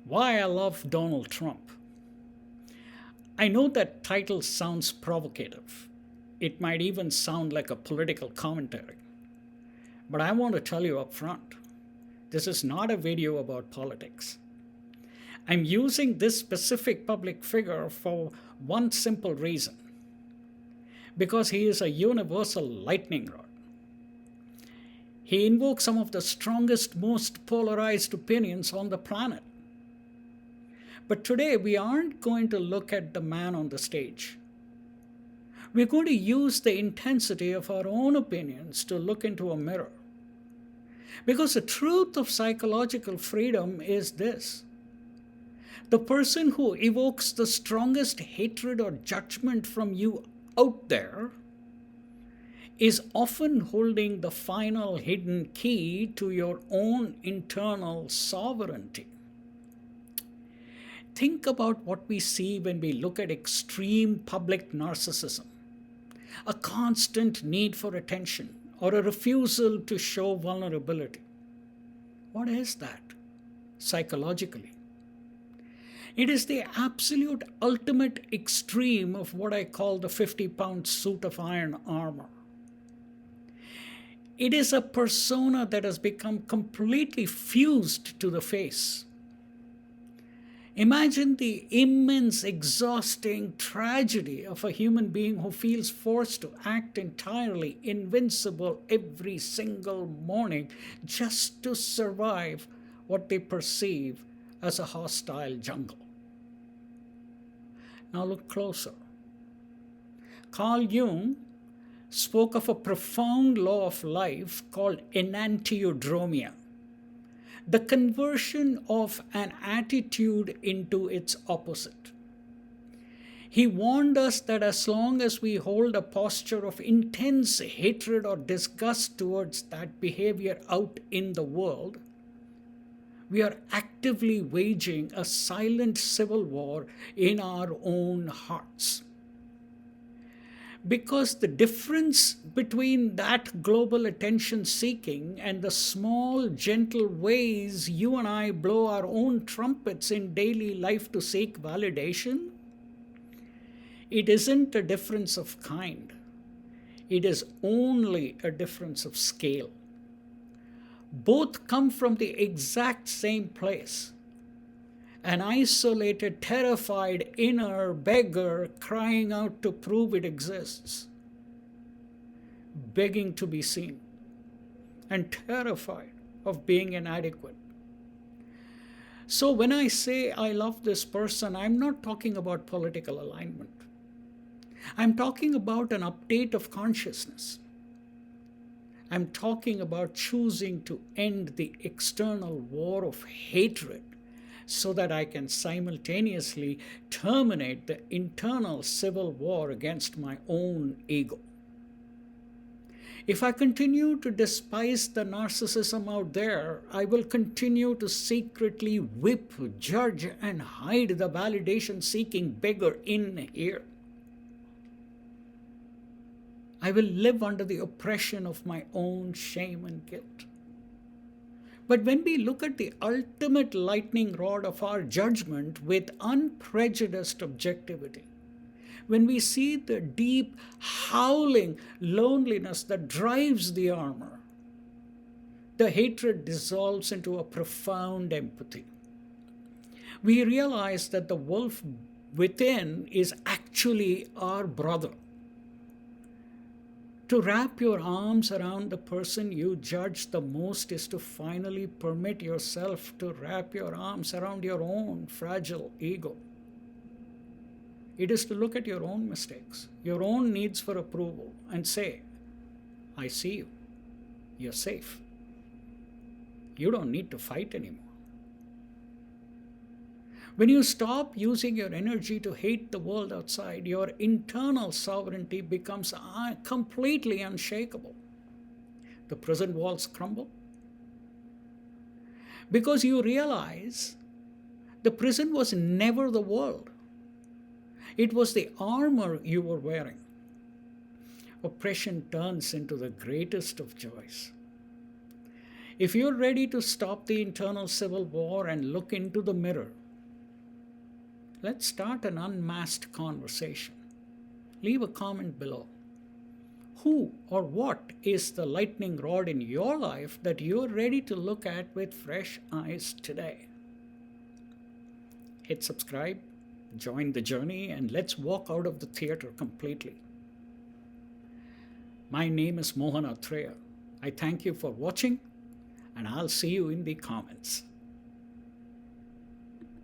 Why I love Donald Trump. I know that title sounds provocative. It might even sound like a political commentary. But I want to tell you up front, this is not a video about politics. I'm using this specific public figure for one simple reason because he is a universal lightning rod. He invokes some of the strongest, most polarized opinions on the planet. But today we aren't going to look at the man on the stage. We're going to use the intensity of our own opinions to look into a mirror. Because the truth of psychological freedom is this: the person who evokes the strongest hatred or judgment from you out there is often holding the final hidden key to your own internal sovereignty. Think about what we see when we look at extreme public narcissism, a constant need for attention, or a refusal to show vulnerability. What is that psychologically? It is the absolute ultimate extreme of what I call the 50-pound suit of iron armor. It is a persona that has become completely fused to the face. Imagine the immense, exhausting tragedy of a human being who feels forced to act entirely invincible every single morning just to survive what they perceive as a hostile jungle. Now look closer. Carl Jung spoke of a profound law of life called enantiodromia, the conversion of an attitude into its opposite. He warned us that as long as we hold a posture of intense hatred or disgust towards that behavior out in the world, we are actively waging a silent civil war in our own hearts. Because the difference between that global attention seeking and the small, gentle ways you and I blow our own trumpets in daily life to seek validation, it isn't a difference of kind. It is only a difference of scale. Both come from the exact same place: an isolated, terrified inner beggar crying out to prove it exists, begging to be seen, and terrified of being inadequate. So when I say I love this person, I'm not talking about political alignment. I'm talking about an update of consciousness. I'm talking about choosing to end the external war of hatred so that I can simultaneously terminate the internal civil war against my own ego. If I continue to despise the narcissism out there, I will continue to secretly whip, judge, and hide the validation-seeking beggar in here. I will live under the oppression of my own shame and guilt. But when we look at the ultimate lightning rod of our judgment with unprejudiced objectivity, when we see the deep, howling loneliness that drives the armor, the hatred dissolves into a profound empathy. We realize that the wolf within is actually our brother. To wrap your arms around the person you judge the most is to finally permit yourself to wrap your arms around your own fragile ego. It is to look at your own mistakes, your own needs for approval, and say, I see you. You're safe. You don't need to fight anymore. When you stop using your energy to hate the world outside, your internal sovereignty becomes completely unshakable. The prison walls crumble because you realize the prison was never the world. It was the armor you were wearing. Oppression turns into the greatest of joys. If you're ready to stop the internal civil war and look into the mirror, let's start an unmasked conversation. Leave a comment below. Who or what is the lightning rod in your life that you're ready to look at with fresh eyes today? Hit subscribe, join the journey, and let's walk out of the theater completely. My name is Mohan Atreya. I thank you for watching, and I'll see you in the comments.